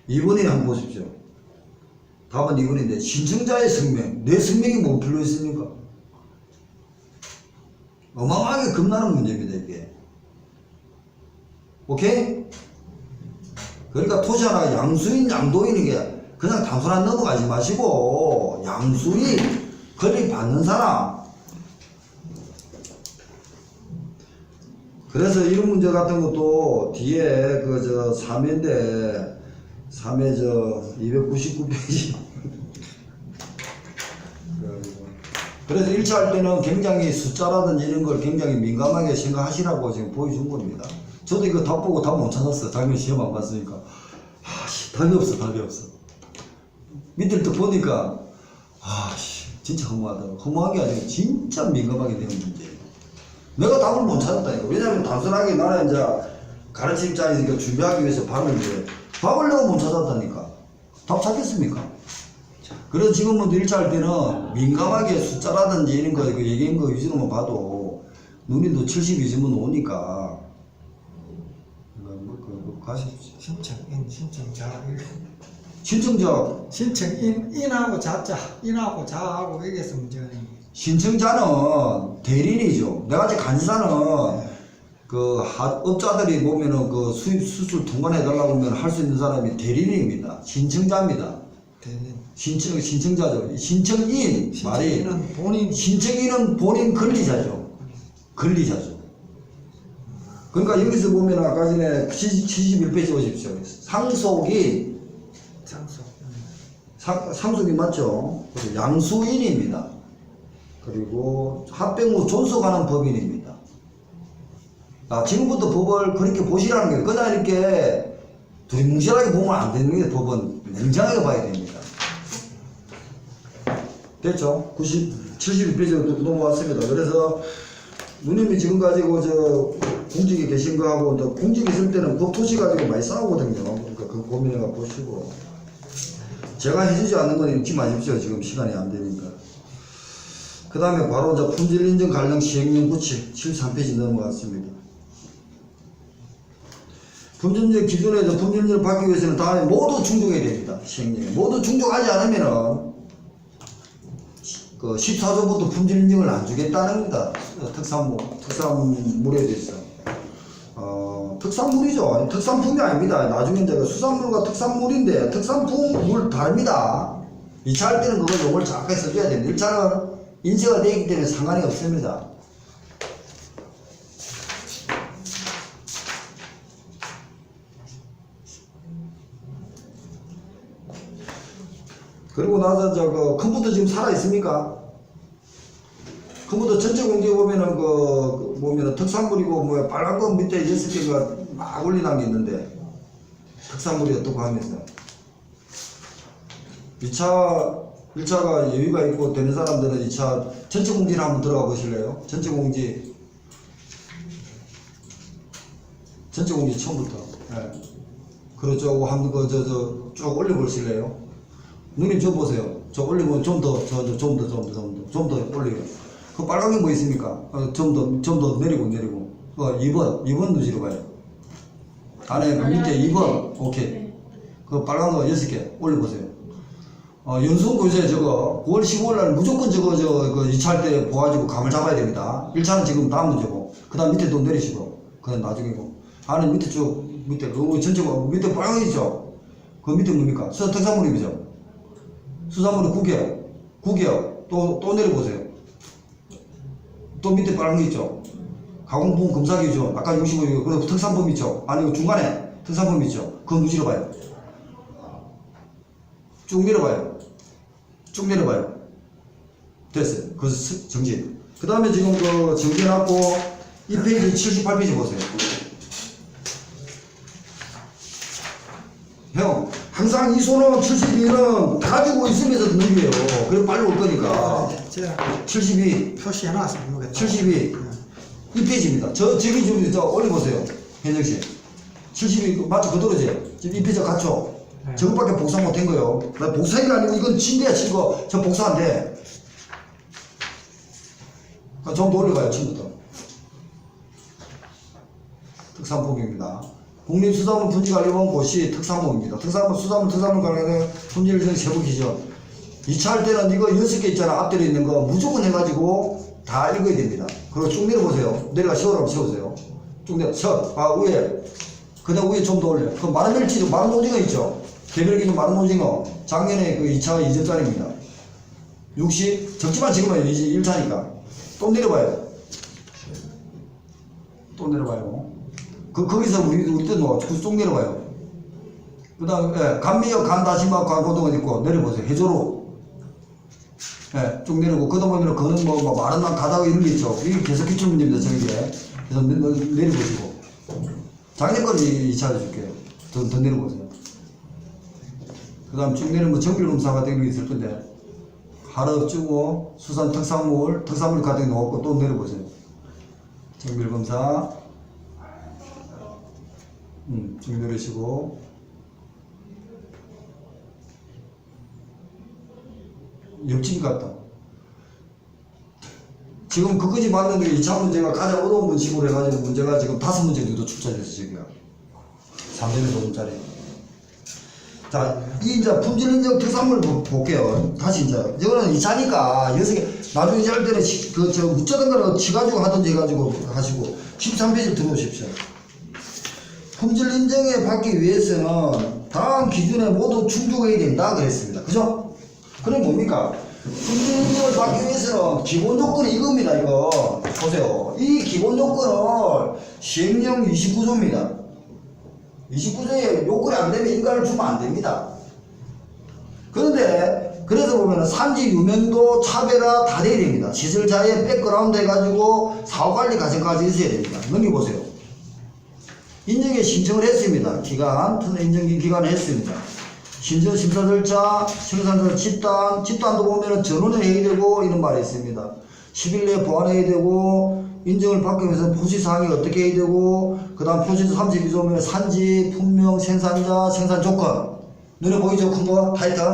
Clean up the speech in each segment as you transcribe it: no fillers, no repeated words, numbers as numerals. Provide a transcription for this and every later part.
2번에 한번 보십시오. 답은 2번인데 신청자의 성명, 내 성명이 뭐 필요 있습니까? 어마어마하게 겁나는 문제입니다 이게. 오케이? 그러니까 토지하나 양수인 양도인 이게 그냥 단순한 넘어가지 마시고 양수인 권리 받는 사람. 그래서 이런 문제 같은 것도 뒤에 그 저 3회인데 3회 저 299페이지 그래서 1차 할 때는 굉장히 숫자라든지 이런 걸 굉장히 민감하게 생각하시라고 지금 보여준 겁니다. 저도 이거 답 보고 답 못 찾았어. 작년 시험 안 봤으니까. 답이 없어, 답이 없어. 밑을 또 보니까, 진짜 허무하더라고. 허무한 게 아니라 진짜 민감하게 되는 문제예요. 내가 답을 못 찾았다니까. 왜냐면 단순하게 나는 이제 가르침 입장에서 준비하기 위해서 밥을 내가 못 찾았다니까. 답 찾겠습니까? 그래서 지금은 1차 할 때는 민감하게 숫자라든지 이런 거 얘기한 거 위주로만 봐도 눈이 72점은 오니까 인하고 자자, 인하고 자하고 여기서 문제가 있는 거죠. 신청자는 대리인이죠. 내가 이제 간사는 그 업자들이 보면은 그 수입 수출 통관해달라고 하면 할 수 있는 사람이 대리인입니다. 신청자입니다. 대리인. 신청자죠. 신청인 말이 본인. 신청인은 본인 권리자죠. 권리자죠. 그러니까 여기서 보면 아까 전에 71페이지 보십시오. 상속이 상속이 맞죠. 양수인입니다. 그리고 합병 후 존속하는 법인입니다. 지금부터 법을 그렇게 보시라는 거예요. 그냥 이렇게 두리뭉실하게 보면 안 되는 게 법은 냉정하게 봐야 됩니다. 됐죠? 71페이지로 넘어왔습니다. 그래서 누님이 지금 가지고 공직에 계신 거하고 또 공직에 있을 때는 법토지 가지고 많이 싸우거든요. 그러니까 그거 고민해가 보시고 제가 해주지 않는 건 읽지 마십시오. 지금 시간이 안 되니까. 그 다음에 바로 품질인증 관련 시행령 구칙 73페이지 넘어갔습니다. 품질인증 기준에 품질인증을 받기 위해서는 다음에 모두 충족해야 됩니다. 시행령에 모두 충족하지 않으면은 그 14조부터 품질인증을 안 주겠다는 겁니다. 특산물에 대해서. 특산물이죠. 특산품이 아닙니다. 나중에 이제 수산물과 특산물인데 특산품물 다릅니다. 2차 할 때는 그걸 용어를 정확하게 써줘야 됩니다. 1차는 인쇄가 되기 때문에 상관이 없습니다. 그리고 나서 그 컴퓨터 지금 살아 있습니까? 컴퓨터 전체 공개 보면은 보면은 특산물이고 뭐야 빨간 거 밑에 6개가 막 올려놓은 게 있는데 특산물이 어떻고 하면서 1차가 여유가 있고 되는 사람들은 2차 전체 공지를 한번 들어가 보실래요? 전체 공지 처음부터. 네. 그렇죠. 한번 쭉 올려 보실래요? 누님 저 보세요. 저 올리면 좀 더 올려요. 그 빨간 게 뭐 있습니까? 좀 더 내리고. 2번 누지로 가요. 안에 그 밑에 2번, 오케이. 그 빨간 거 6개 올려보세요. 연수원 요새 9월 15일 날 무조건 그 2차 할 때 보아가지고 감을 잡아야 됩니다. 1차는 지금 다음 문제고, 그 다음 밑에 또 내리시고, 그건 나중이고. 안에 밑에 밑에, 전체가, 밑에 빨간 거 있죠? 그 밑에 뭡니까? 특산물이죠? 수산물이 9개요. 또 내려보세요. 또 밑에 빨간 거 있죠? 가공품 검사기죠? 아까 65, 그리고 특산품 있죠? 아니, 중간에 특산품 있죠? 그거 무시로 봐요. 쭉 내려봐요. 됐어요. 그래서 정지. 그 다음에 지금 정지해놨고, 이 페이지 78페이지 보세요. 형, 항상 이 손은 72는 가지고 있으면서 넘겨요. 그래 빨리 올 거니까. 제가 72. 표시해놨습니다. 72. 이 페이지입니다. 저기 좀 올려보세요. 현정씨. 72, 맞죠? 그대로지? 지금 이 페이지 갖죠? 네. 저것밖에 복사 못한 거예요. 나 복사한 게 아니고 이건 친거야, 친거. 저 복사 안 돼. 좀 더 올려봐요, 처음부터. 특산품입니다. 국립수산물 분지관리본 고시 특산물입니다. 특산물, 수산물, 특산물 관련된 품질인증 세부 기준. 2차 할 때는 이거 6개 있잖아. 앞뒤로 있는 거 무조건 해가지고 다 읽어야 됩니다. 그리고 쭉 내려보세요. 내려가 세우라고 세우세요. 쭉 내려, 위에. 그다음 위에 좀 더 올려. 그 마른 멸치도, 마른 오징어 있죠? 개별기준 마른 오징어. 작년에 그 2차 2점짜리입니다. 60, 적지만 지금은 이제 1차니까. 또 내려봐요. 또 내려봐요. 거기서 우리 때 놓아. 쭉 내려봐요. 그 다음, 간미역, 간다시마, 간고등어 있고, 내려보세요. 해조로. 쭉 내려고. 그다 보면, 그는 마른 난 가다가 이런 게 있죠. 이게 계속 기출문제입니다, 저게. 그래서 내려보시고. 작년 건 2차 해줄게요. 더 내려보세요. 그 다음 쭉 내리면 정밀검사 같은 게 있을 건데, 하루 쭈고, 수산 특산물 같은 게 놓고 또 내려보세요. 정밀검사. 쭉 내리시고. 옆집 같다. 지금 그거지 맞는데 2차 문제가 가장 어려운 문식으로 해가지고 문제가 지금 5문제 정도 출제됐어, 지금. 3점에서 5점짜리. 자, 이 이제 품질인증 특산물 볼게요. 다시 이제. 이거는 2차니까 6개. 나중에 이제 할 때는 묻자던 거를 치가지고 하든지 해가지고 하시고. 13페이지 들어오십시오. 품질인증에 받기 위해서는 다음 기준에 모두 충족해야 된다 그랬습니다. 그죠? 그럼 뭡니까? 품질인증을 받기 위해서는 기본 요건이 이겁니다. 이거 보세요. 이 기본 요건을 시행령 29조입니다. 29조에 요건이 안 되면 인가를 주면 안 됩니다. 그런데 그래서 보면은 산지 유명도 차별화 다 돼야 됩니다. 시설자의 백그라운드 해가지고 사후관리 과정까지 있어야 됩니다. 넘겨보세요. 인증에 신청을 했습니다. 인증 기간을 했습니다. 신청 심사 절차, 생산자 집단도 보면은 전원을 해야 되고 이런 말이 있습니다. 10일 내에 보완해야 되고, 인증을 받기 위해서 표시사항이 어떻게 해야 되고, 그 다음 표시 32조면 산지, 품명, 생산자, 생산 조건. 눈에 보이죠? 큰 거? 타이틀?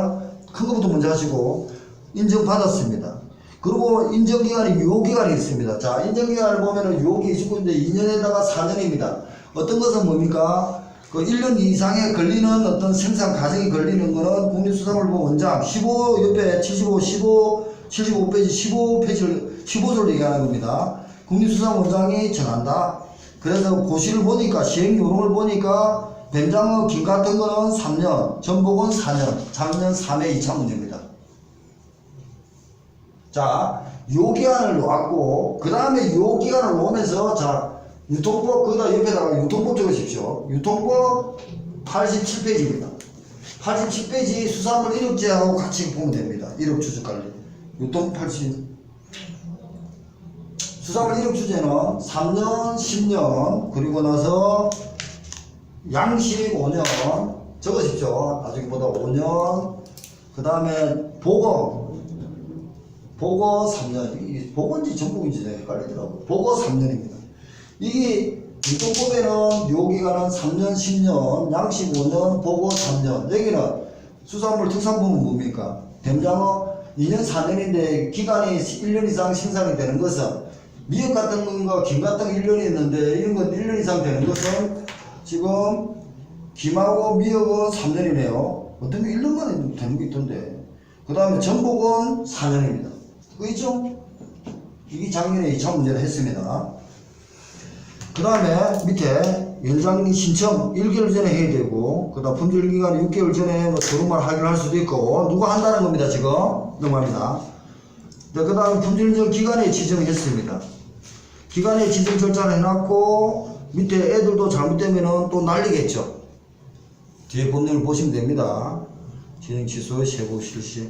큰 거부터 먼저 하시고, 인증 받았습니다. 그리고 인증기간이 유효기간이 있습니다. 자, 인증기간을 보면은 유효기 29인데 2년에다가 4년입니다. 어떤 것은 뭡니까? 그 1년 이상에 걸리는 어떤 생산 과정이 걸리는 거는 국립수산물보 원장 15 옆에 75페이지 15조를 얘기하는 겁니다. 국립수산원장이 정한다. 그래서 고시를 보니까 시행 요령을 보니까 뱀장어, 김 같은 거는 3년, 전복은 4년, 작년 3회 2차 문제입니다. 자, 요 기간을 놓았고 그 다음에 요 기간을 놓으면서 자 유통법 거기다 옆에다가 유통법 적으십시오. 유통법 87페이지입니다. 87페이지 수산물 이력제하고 같이 보면 됩니다. 이력 추적관리. 유통 80. 수산물 이력 추제는 3년, 10년, 그리고 나서 양식 5년 적으십시오. 나중에 보다 5년. 그 다음에 보거 3년. 이게 보거인지 전복인지 헷갈리더라고요. 보거 3년입니다. 이게 유통법에는 요기간은 3년, 10년, 양식 5년, 보고 3년. 여기는 수산물 특산품은 뭡니까? 뱀장어 2년, 4년인데 기간이 1년 이상 생산이 되는 것은 미역 같은 건가 김 같은 거 1년이 있는데 이런 건 1년 이상 되는 것은 지금 김하고 미역은 3년이네요. 어떤 게 1년 만에 되는 게 있던데. 그 다음에 전복은 4년입니다. 그거 있죠? 이게 작년에 2차 문제를 했습니다. 그 다음에 밑에 연장 신청 1개월 전에 해야 되고, 그 다음 품질기간 6개월 전에 조름말 확인할 수도 있고, 누가 한다는 겁니다, 지금. 넘어갑니다. 그 다음에 품질인증 기간에 지정했습니다. 기간에 지정 절차를 해놨고, 밑에 애들도 잘못되면은 또 날리겠죠. 뒤에 법령을 보시면 됩니다. 진행 취소, 세부 실시.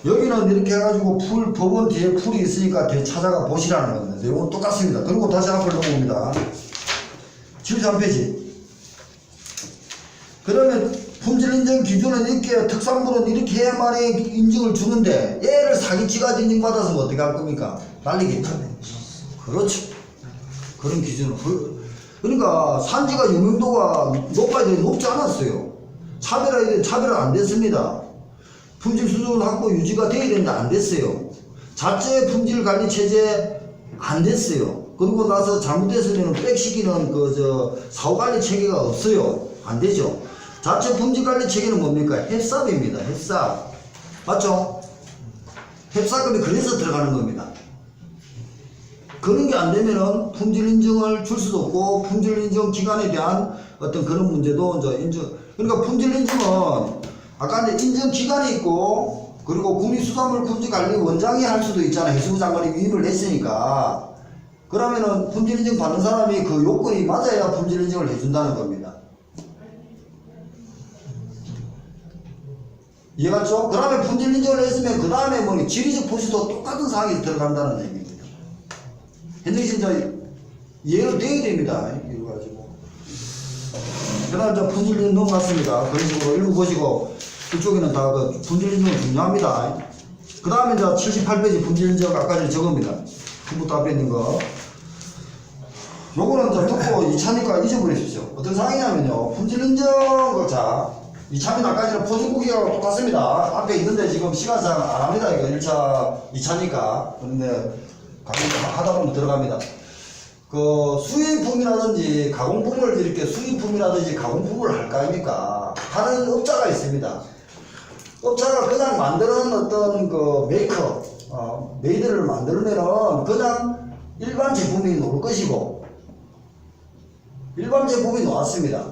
여기는 이렇게 해가지고 법원 뒤에 풀이 있으니까 뒤에 찾아가 보시라는 겁니다. 내용은 똑같습니다. 그리고 다시 앞을 넘어옵니다. 73페이지. 그러면 품질인증 기준은 이렇게, 특산물은 이렇게 해야만이 인증을 주는데 얘를 사기치가 인증받았으면 어떻게 할 겁니까? 날리겠죠. 그렇죠. 그런 기준은. 그러니까 산지가 유명도가 높아야 되는데 높지 않았어요. 차별화 안 됐습니다. 품질 수준 확보 유지가 돼야 되는데 안 됐어요. 자체 품질 관리 체제 안 됐어요. 그리고 나서 잘못됐으면 백시키는 사후관리 체계가 없어요. 안 되죠. 자체 품질관리 체계는 뭡니까? 햅삽입니다. 햅삽. 맞죠? 햅삽금이 그래서 들어가는 겁니다. 그런 게 안 되면은 품질 인증을 줄 수도 없고, 품질 인증 기간에 대한 어떤 그런 문제도 이제 그러니까 품질 인증은 아까 이제 인증 기간이 있고, 그리고 국립수산물 품질관리 원장이 할 수도 있잖아요. 해수부 장관이 위임을 했으니까. 그러면은 품질 인증 받는 사람이 그 요건이 맞아야 품질 인증을 해준다는 겁니다. 이해갔죠? 그러면 품질 인증을 했으면 그 다음에 뭐 지리적 표시도 똑같은 사항이 들어간다는 얘기입니다. 현재 진짜 이해가 돼야 됩니다. 이거 가지고. 그 다음 저 품질 인증 넘어갔습니다. 그런 식으로 읽어보시고, 이쪽에는 다 그 품질 인증은 중요합니다. 그 다음에 이제 78페이지 품질 인증 아까 전에 적읍니다. 후부터 앞에 있는 거. 요거는 이제 듣고 이차니까 잊어버리십시오. 어떤 상황이냐면요. 품질 인증, 자, 이차는 아까 전에 포준국이하고 똑같습니다. 앞에 있는데 지금 시간상 안 합니다. 이거 1차, 2차니까. 그런데 하다 보면 들어갑니다. 그 수입품이라든지 가공품을 이렇게 수입품이라든지 가공품을 할 거 아닙니까? 하는 업자가 있습니다. 업자가 그냥 만드는 어떤 그 메이커, 메이드를 만들면은 그냥 일반 제품이 나올 것이고, 일반 제품이 나왔습니다.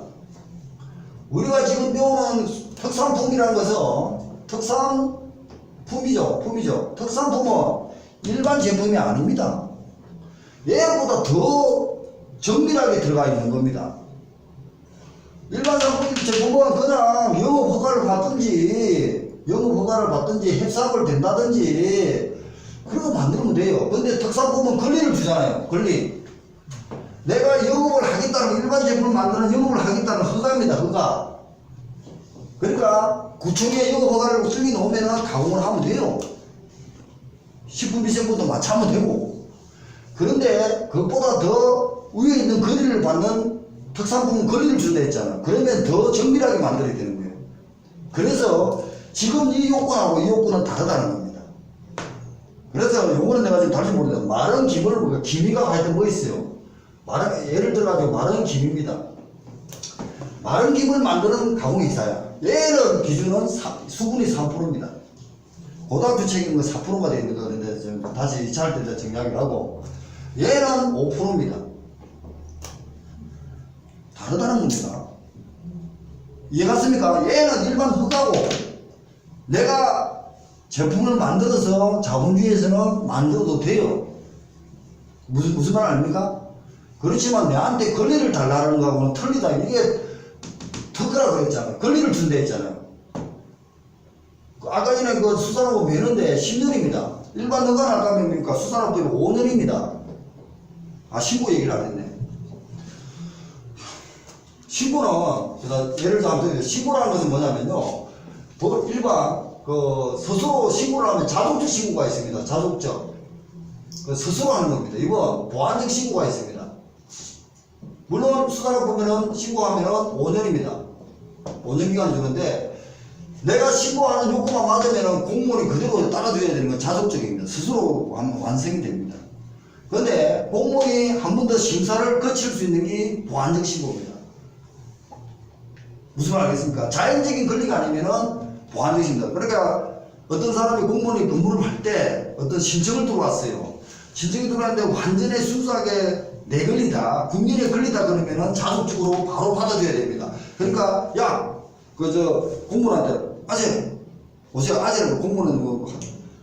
우리가 지금 배우는 특산품이라는 것은 특산품이죠. 특산품은 일반 제품이 아닙니다. 얘보다 더 정밀하게 들어가 있는 겁니다. 일반 제품은 그냥 영업허가를 받든지 햅삽을 댄다든지 그런 거 만들면 돼요. 근데 특산품은 권리를 주잖아요. 권리. 내가 영업을 하겠다는, 일반 제품을 만드는 영업을 하겠다는 허가입니다. 허가. 그러니까 구청에 영업허가를 쓰기 놓으면 가공을 하면 돼요. 식품위생부도 마찬가지로 되고. 그런데 그것보다 더 위에 있는 권리를 받는 특산품은 권리를 준다 했잖아. 그러면 더 정밀하게 만들어야 되는 거예요. 그래서 지금 이 요건하고 이 요건은 다르다는 겁니다. 그래서 요거는 내가 지금 다시 모르겠는데, 마른 김을 보니까 기미가 하여튼 뭐 있어요. 예를 들어가지고 마른 김입니다. 마른 김을 만드는 가공회사야. 얘는 기준은 수분이 3%입니다. 고등학교 책임은 4%가 되어 있는 거 그런데 지금 다시 2차 할 때 정리하기로 하고, 얘는 5%입니다. 다르다는 겁니다. 이해갔습니까? 얘는 일반 허가고, 내가 제품을 만들어서 자본주의에서는 만들어도 돼요. 무슨 말 아닙니까? 그렇지만 내한테 권리를 달라는 거하고는 틀리다. 이게 특허라고 했잖아요. 권리를 준다 했잖아요. 아까 전에 그 수산업은 면허인데 10년입니다. 일반 허가는 아까 뭡니까? 수산업법이 5년입니다. 아, 신고 얘기를 안 했네. 신고는, 예를 들어, 신고라는 것은 뭐냐면요. 일반, 스스로 신고를 하면 자동적 신고가 있습니다. 자동적. 스스로 하는 겁니다. 이건 보안적 신고가 있습니다. 물론 수산업 보면은 신고하면은 5년입니다. 5년 기간을 주는데, 내가 신고하는 요건만 맞으면은 공무원이 그대로 따라줘야 되는 건 자동적입니다. 스스로 완성이 됩니다. 그런데 공무원이 한 번 더 심사를 거칠 수 있는 게 보안적 신고입니다. 무슨 말 알겠습니까? 자연적인 권리가 아니면은 보안적 신고입니다. 그러니까 어떤 사람이 공무원이 근무를 할 때 어떤 신청을 들어왔어요. 신청이 들어왔는데 완전히 순수하게 내 권리다, 국민의 권리다 그러면은 자동적으로 바로 받아줘야 됩니다. 그러니까, 야, 공무원한테, 아재, 오세요. 아재라고 공무원은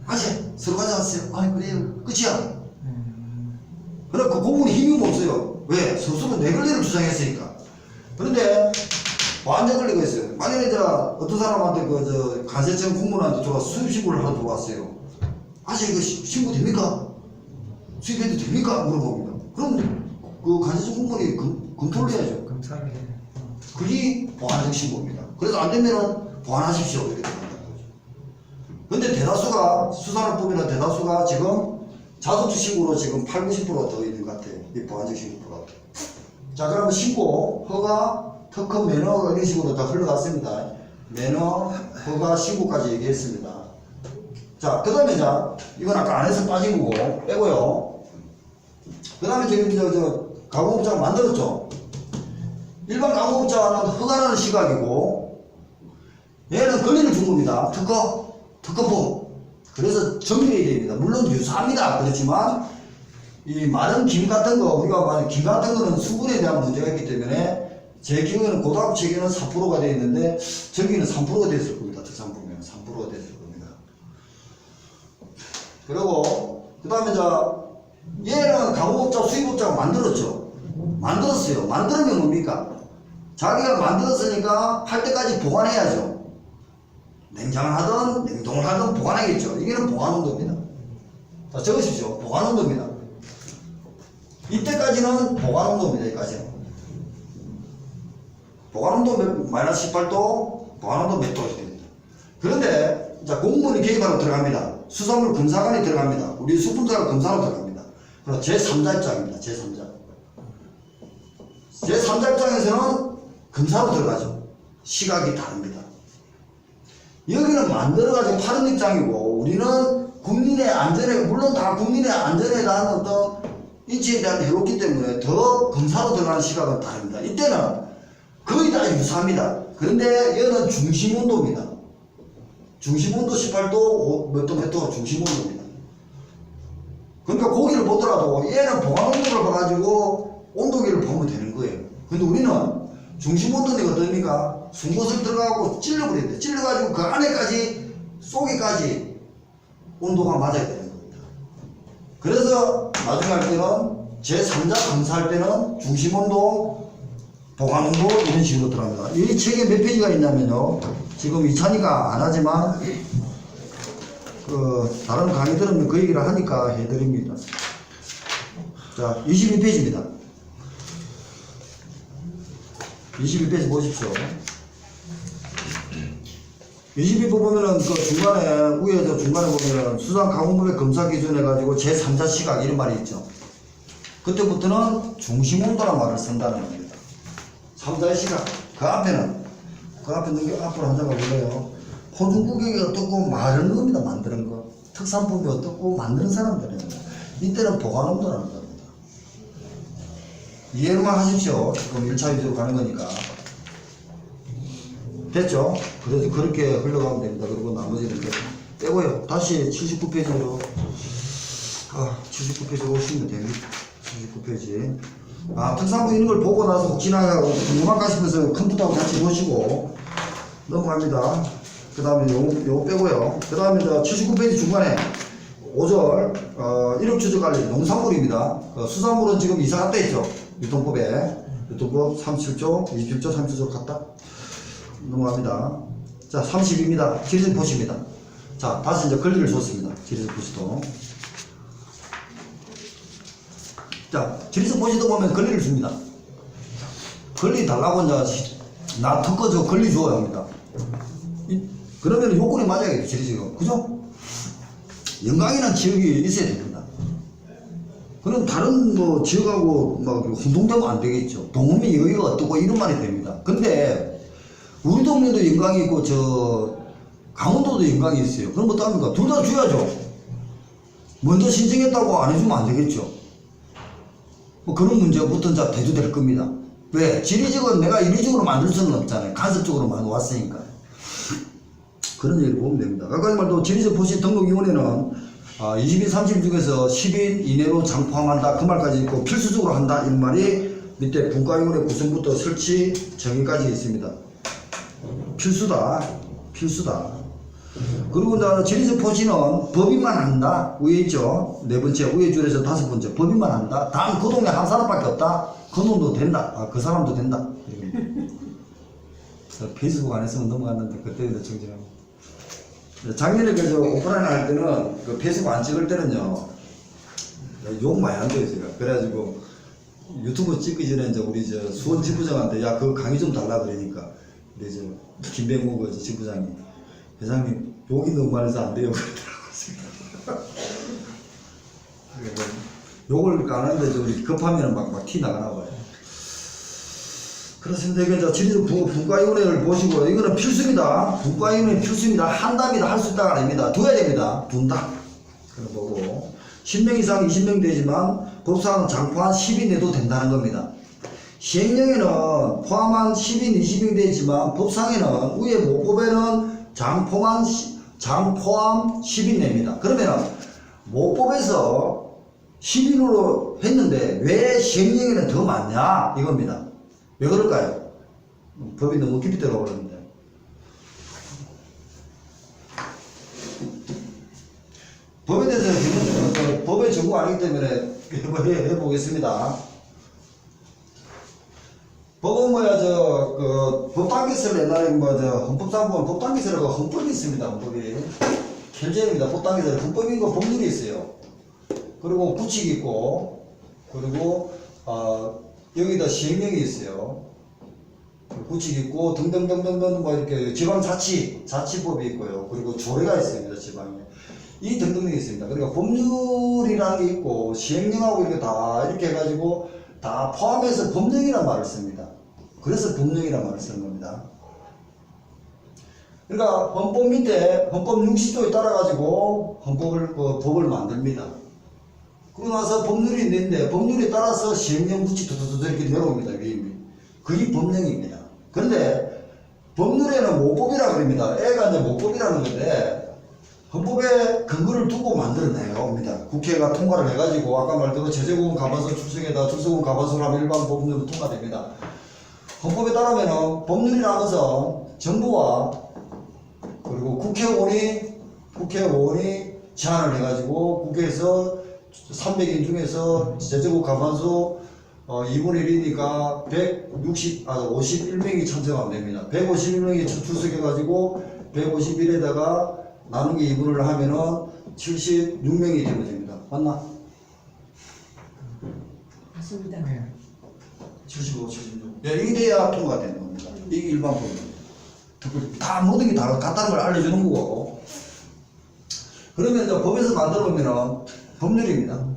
아재, 서로 가져왔어요. 아이, 그래요. 끝이야. 그래, 그 공무원이 힘이 없어요. 왜? 스스로 내 권리를 주장했으니까. 그런데, 완전 권리가 있어요. 만약에 어떤 사람한테 간세청 공무원한테 수입 신고를 하러 들어왔어요. 아재, 이거 신고 됩니까? 수입해도 됩니까? 물어봅니다. 그럼 그 간세청 공무원이 검토를 해야죠. 검사를 해요. 그게 보안적 신고입니다. 그래서 안 되면은 보완하십시오. 이렇게 된다는 거죠. 근데 대다수가, 수산업법이나 대다수가 지금 자동적 신고로 지금 80~90%더 있는 것 같아요. 이 보안적 신고가. 자, 그러면 신고, 허가, 특허, 면허 이런 식으로 다 흘러갔습니다. 면허, 허가, 신고까지 얘기했습니다. 자, 그 다음에 이건 아까 안에서 빠진 거고, 빼고요. 그 그 다음에 저기 가공업자가 만들었죠. 일반 가공업자는 허가라는 시각이고, 얘는 권리를 준 겁니다. 특허법. 그래서 정리해야 됩니다. 물론 유사합니다. 그렇지만, 이 마른 김 같은 거, 우리가 말하는 김 같은 거는 수분에 대한 문제가 있기 때문에, 제 기억에는 고등학교 책에는 4%가 되어 있는데, 저기는 3%가 됐을 겁니다. 특산품에는 3%가 됐을 겁니다. 그리고, 그 다음에 얘는 가공업자, 수입업자가 만들었죠. 만들었어요. 만들면 뭡니까? 자기가 만들었으니까 팔 때까지 보관해야죠. 냉장을 하든 냉동을 하든 보관하겠죠. 이게는 보관온도입니다. 자, 적으십시오. 보관온도입니다. 이때까지는 보관온도입니다. 여기까지는. 보관온도 마이너스 18도, 보관온도 몇 도가 됩니다. 그런데 자, 공무원이 개입하러 들어갑니다. 수산물 검사관이 들어갑니다. 우리 수분자가 검사로 들어갑니다. 그럼 제3자 입장입니다. 제3자. 제3자 입장에서는 검사로 들어가죠. 시각이 다릅니다. 여기는 만들어가지고 파는 입장이고, 우리는 국민의 안전에, 물론 다 국민의 안전에 대한 어떤 인체에 대한 해롭기 때문에 더 검사로 들어가는 시각은 다릅니다. 이때는 거의 다 유사합니다. 그런데 얘는 중심온도입니다. 중심온도 18도, 몇 도 중심온도입니다. 그러니까 고기를 보더라도 얘는 보관온도를 봐가지고 온도계를 보면 되는 거예요. 근데 우리는 중심온도는 어떻습니까? 송곳을 들어가고 찔러버려야 돼. 찔러가지고 그 안에까지, 속에까지 온도가 맞아야 되는 겁니다. 그래서 나중에 할 때는 제3자 검사할 때는 중심온도, 보관온도 이런 식으로 들어갑니다. 이 책에 몇 페이지가 있냐면요. 지금 이찬이가 안 하지만 다른 강의 들으면 그 얘기를 하니까 해드립니다. 자, 22페이지입니다. 22페이지 보십시오. 22페이지 보면은 그 중간에, 위에 중간에 보면은 수산가공법의 검사 기준 해가지고 제3자 시각 이런 말이 있죠. 그때부터는 중심온도라는 말을 쓴다는 겁니다. 3자의 시각. 그 앞에는 앞으로 한 장가 볼래요. 포중구경이 어떻고 마르는 겁니다. 만드는 거. 특산품이 어떻고 만드는 사람들은. 이때는 보관온도라는 겁니다. 이해로만 하십시오. 지금 1차 위주로 가는 거니까. 됐죠? 그래서 그렇게 흘러가면 됩니다. 그리고 나머지는 빼고요. 다시 79페이지로 79페이지로 오시면 됩니다. 79페이지. 특산품 이런 걸 보고 나서 혹 지나가고 궁금한가 싶어서 컴퓨터하고 같이 보시고 넘어갑니다. 그 다음에 요거 빼고요. 그 다음에 79페이지 중간에 5절, 일업추적관리 농산물입니다. 수산물은 지금 이사가 돼 있죠. 유통법에. 유통법 37조, 27조, 37조 갔다. 넘어갑니다. 자, 30입니다. 지리적 표시입니다. 자, 다시 이제 권리를 줬습니다. 지리적 표시도. 자, 지리적 표시도 보면 권리를 줍니다. 권리 달라고 이제, 나 특허 저 권리 줘야 합니다. 그러면 요건이 맞아야겠죠, 지리적으로. 그죠? 영광이라는 지역이 있어야 됩니다. 그럼 다른 뭐 지역하고 막 혼동되면 안 되겠죠. 동음이 여기가 어떻고 이런 말이 됩니다. 근데 우리 동네도 영광이 있고 강원도도 영광이 있어요. 그럼 어떡합니까? 둘 다 줘야죠. 먼저 신청했다고 안 해주면 안 되겠죠. 뭐 그런 문제부터 이제 대두될 겁니다. 왜? 지리적은 내가 인위적으로 만들 수는 없잖아요. 간섭적으로 왔으니까. 그런 얘기를 보면 됩니다. 아까 말도 지리적 표시 등록위원회는 20인 30인 중에서 10인 이내로 장포함한다. 그 말까지 있고 필수적으로 한다. 이 말이 밑에 분과위원회 구성부터 설치 정의까지 있습니다. 필수다. 그리고 지리적 표시는 법인만 한다. 위에 있죠. 네 번째, 위에 줄에서 다섯 번째. 법인만 한다. 단 그 동네 한 사람밖에 없다. 그 놈도 된다. 그 사람도 된다. 페이스북 안 했으면 넘어갔는데 그때는 정진합니다. 작년에 오프라인 할 때는 그 페이스북 안 찍을 때는요 욕 많이 한 거예요 제가. 그래가지고 유튜브 찍기 전에 이제 우리 수원 지부장한테 야 그 강의 좀 달라 그러니까 우리 김병무 지부장이 회장님 욕이 너무 많아서 안 돼요 그러더라고요. 욕을 안 하는데 우리 급하면 막 티 나가나 봐요. 그렇습니다. 이거 지리적 분과위원회를 보시고, 이거는 필수입니다. 분과위원회 필수입니다. 한답니다. 할 수 있다가 아닙니다. 둬야 됩니다. 둔다. 그런 거고. 10명 이상 20명 되지만, 법상은 장포한 10인 내도 된다는 겁니다. 시행령에는 포함한 10인, 20인 되지만 법상에는 위에 모법에는 장포함 10인 내입니다. 그러면은 모법에서 10인으로 했는데 왜 시행령에는 더 많냐 이겁니다. 왜 그럴까요? 법이 너무 깊이 들어가 버렸는데. 법에 대해서 법의 전공 아니기 때문에 해보겠습니다. 법은 법당기설 옛날에 헌법상보면 법당기설이라고 헌법이 있습니다. 헌법이. 결제입니다. 법당기설. 헌법인 거 법률이 있어요. 그리고 구칙이 있고, 그리고, 여기다 시행령이 있어요. 구칙이 있고, 등등등등등, 이렇게 지방자치법이 있고요. 그리고 조례가 있습니다. 지방에. 이 등등등이 있습니다. 그러니까 법률이라는 게 있고, 시행령하고 이렇게 다 이렇게 해가지고, 다 포함해서 법령이라는 말을 씁니다. 그래서 법령이라는 말을 쓰는 겁니다. 그러니까 헌법 밑에 헌법 60조에 따라가지고 법을 만듭니다. 그러고 나서 법률이 있는데 법률에 따라서 시행령 구칙 이렇게 내려옵니다. 그게 법령입니다. 그런데 법률에는 모법이라 그럽니다. 애가 이제 모법이라는 건데 헌법에 근거를 두고 만들어내요. 국회가 통과를 해가지고 아까 말대로 제재구분 가반수 출석에다 출석구분 가반수를 하면 일반 법률로 통과됩니다. 헌법에 따르면 법률이라는 것은 정부와 그리고 국회의원이 제안을 해가지고 국회에서 300인 중에서 제재구분 가반수 2분의 1이니까 51명이 찬성하면 됩니다. 151명이 출석해가지고 151에다가 나누기 2분을 하면은 76명이 되면 됩니다. 맞나? 맞습니다. 네. 75, 76. 네, 이게 돼야 통과되는 겁니다. 이게 일반 법입니다. 다 모든 게 다 같다는 걸 알려주는 거고. 그러면 이제 법에서 만들어 보면은 법률입니다.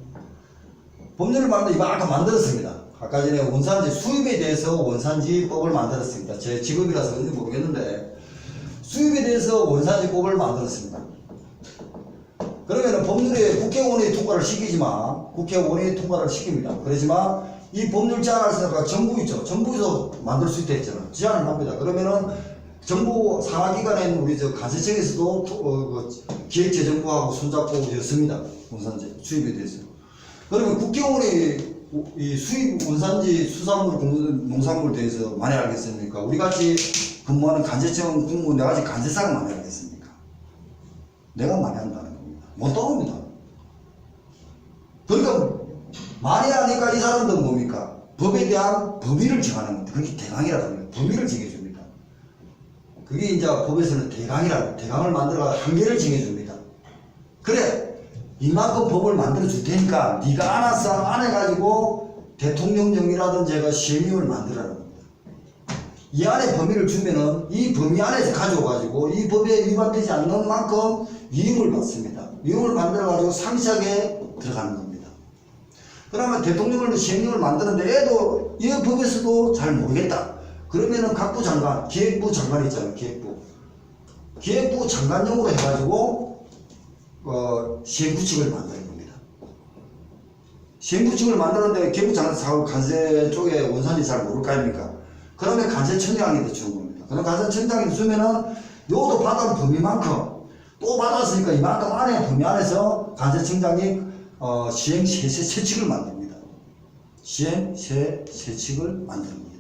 법률을 만들어 아까 만들었습니다. 아까 전에 원산지 수입에 대해서 원산지법을 만들었습니다. 제 직업이라서 그런지 모르겠는데 수입에 대해서 원산지법을 만들었습니다. 그러면 법률에 국회의원이 통과를 시키지만 국회의원이 통과를 시킵니다. 그렇지만 이 법률 제안할 때가 정부 있죠. 정부에서 만들 수 있다 했잖아요. 제안을 합니다. 그러면은 정부 산하기관인 우리 관세청에서도 기획재정부하고 손잡고 였습니다. 원산지 수입에 대해서. 그러면 국회의원이 이 수입 원산지 수산물 농산물에 대해서 많이 알겠습니까? 우리 같이 근무하는 관세청 공무원 내가 같이 관세사가 많이 알겠습니까? 내가 많이 한다는 겁니다. 못 따옵니다. 그러니까 많이 하니까 이 사람들은 뭡니까? 법에 대한 범위를 정하는 겁니다. 그게 대강이라고 합니다. 범위를 정해줍니다. 그게 이제 법에서는 대강을 만들어가 한계를 정해줍니다. 그래, 이만큼 법을 만들어 줄 테니까 네가 알아서 안 해가지고 대통령령이라든지 시행령을 만들어라는 겁니다. 이 안에 범위를 주면은 이 범위 안에서 가져와가지고 이 법에 위반되지 않는 만큼 위임을 받습니다. 위임을 만들어가지고 상세하게 들어가는 겁니다. 그러면 대통령을 시행령을 만드는데 애도 이 법에서도 잘 모르겠다. 그러면은 각부 장관, 기획부 장관 있잖아요. 기획부 장관용으로 해가지고 시행구칙을 만드는 겁니다. 시행구칙을 만드는데 기획부 장관 관세 쪽에 원산지 잘 모를 거 아닙니까? 그러면 관세청장한테 주는 겁니다. 그럼 관세청장한테 주면은 요것도 받은 범위만큼 또 받았으니까 이만큼 안에 범위 안에서 관세청장이 시행세칙을 만듭니다. 시행세칙을 만드는 겁니다.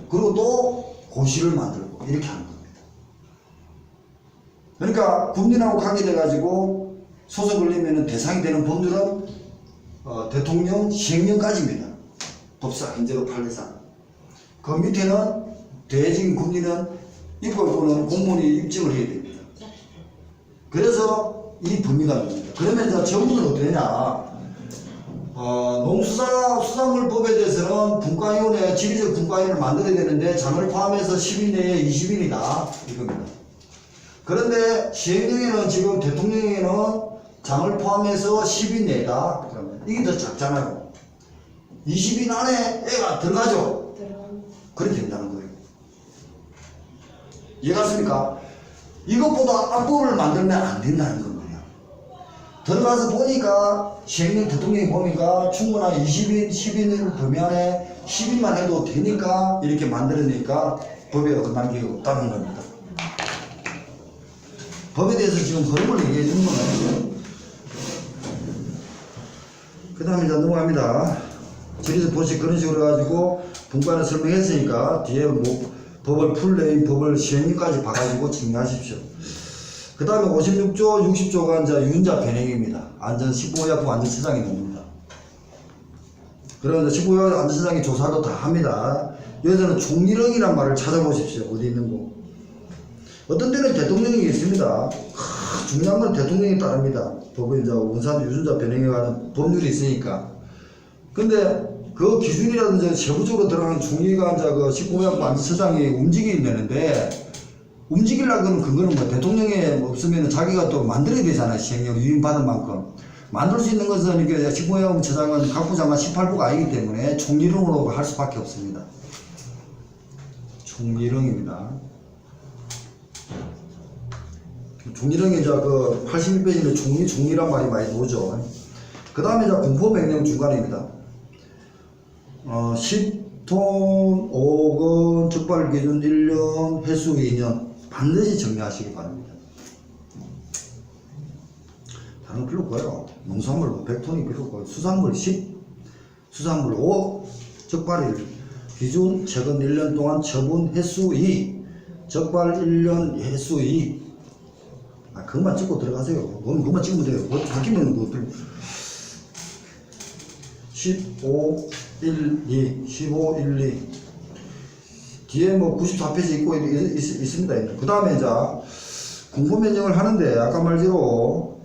그리고 또 고시를 만들고 이렇게 하는 겁니다. 그러니까 국민하고 관계돼 가지고 소송 걸리면 대상이 되는 법률은 대통령 시행령까지입니다. 법사 현재로 판례상. 그 밑에는 대외적인 국민은 입법부는 공무원이 입증을 해야 됩니다. 그래서 이 범위가 됩니다. 그러면 이제 정부는 어떻게 되냐? 농수산물법에 대해서는 분과위원회, 지리적 분과위원회를 만들어야 되는데 장을 포함해서 10인 내에 20인이다 이겁니다. 그런데 시행령에는 지금 대통령에는 장을 포함해서 10인 내다. 그러면 이게 더 작잖아요. 20인 안에 애가 들어가죠. 그렇게 된다는 거예요. 이해갔습니까? 이것보다 악법을 만들면 안 된다는 겁니다. 들어가서 보니까 시행령 대통령이 보니까 충분한 20인, 10인을 범위안에 10인만 해도 되니까 이렇게 만들어내니까 법에 어긋난 게 없다는 겁니다. 법에 대해서 지금 흐름을 얘기해 주는 거예요. 그 다음에 이제 넘어갑니다. 저기서 보시 그런 식으로 해가지고 분과는 설명했으니까 뒤에 뭐 법을 풀네임, 법을 시행령까지 봐가지고 정리하십시오. 그 다음에 56조, 60조가 이제 유전자 변형입니다. 안전 15약품 안전세상이 나옵니다. 그러면 15약 안전세상이 조사도 다 합니다. 여기서는 총리령이란 말을 찾아보십시오. 어디 있는 거. 어떤 데는 대통령이 있습니다. 중요한 건 대통령이 따릅니다. 법에 이제 원산 유전자 변형에 관한 법률이 있으니까. 근데 그 기준이라든지 세부적으로 들어가는 총리가 이제 그 19약 안전세상이 움직이게 되는데 움직이려고 근거는 뭐 대통령이 없으면 자기가 또 만들어야 되잖아요. 시행령 유인받은 만큼. 만들 수 있는 것은 이게 15약 처장은 각부 장관 18부가 아니기 때문에 총리령으로 할 수밖에 없습니다. 총리령입니다. 총리령이 이제 그 81페이지는 총리란 말이 많이 나오죠. 그 다음에 이제 공포명령 중간입니다. 10톤 5건 적발 기준 1년 횟수 2년 반드시 정리하시기 바랍니다. 다른 거 필요 없고요. 농산물 100톤이 필요 없고요. 수산물 10, 수산물 5, 적발 1, 기준 최근 1년 동안 처분 횟수 2, 적발 1년 횟수 2. 그것만 찍고 들어가세요. 그것만 찍으면 돼요. 뭐 바뀌면 뭐 15, 1, 2, 15, 1, 2. 뒤에 뭐 94페이지 있고 있습니다. 그 다음에 이제 공포명령을 하는데 아까 말대로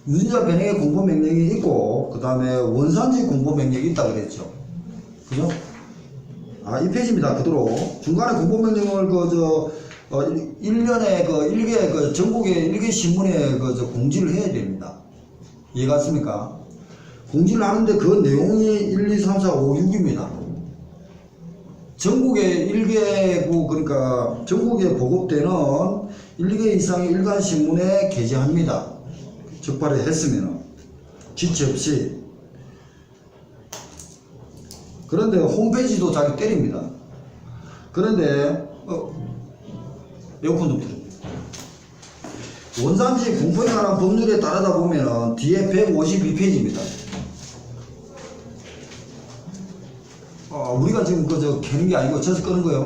유전자 변형의 공포명령이 있고 그 다음에 원산지 공포명령이 있다 그랬죠. 그죠? 이 페이지입니다. 그대로 중간에 공포명령을 1년에 일개 전국의 일개 신문에 공지를 해야 됩니다. 이해갔습니까? 공지를 하는데 그 내용이 1, 2, 3, 4, 5, 6입니다. 전국에 1개고 그러니까 전국에 보급되는 1개 이상의 일간 신문에 게재합니다. 적발을 했으면 지체 없이. 그런데 홈페이지도 자기 때립니다. 그런데 에어컨 좀 틀어요. 원산지 공포에 관한 법률에 따르다 보면 뒤에 152페이지입니다. 우리가 지금 캐는 게 아니고 저서 끄는 거예요.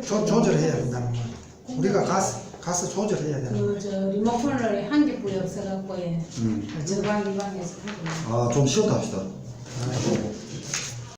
조절해야 된다는 말. 우리가 가서 조절해야 되는 저 리모컨을 한 개 뿌려 없어갖고 예. 저방 이방에서 하고. 좀 쉬었다 합시다. 거.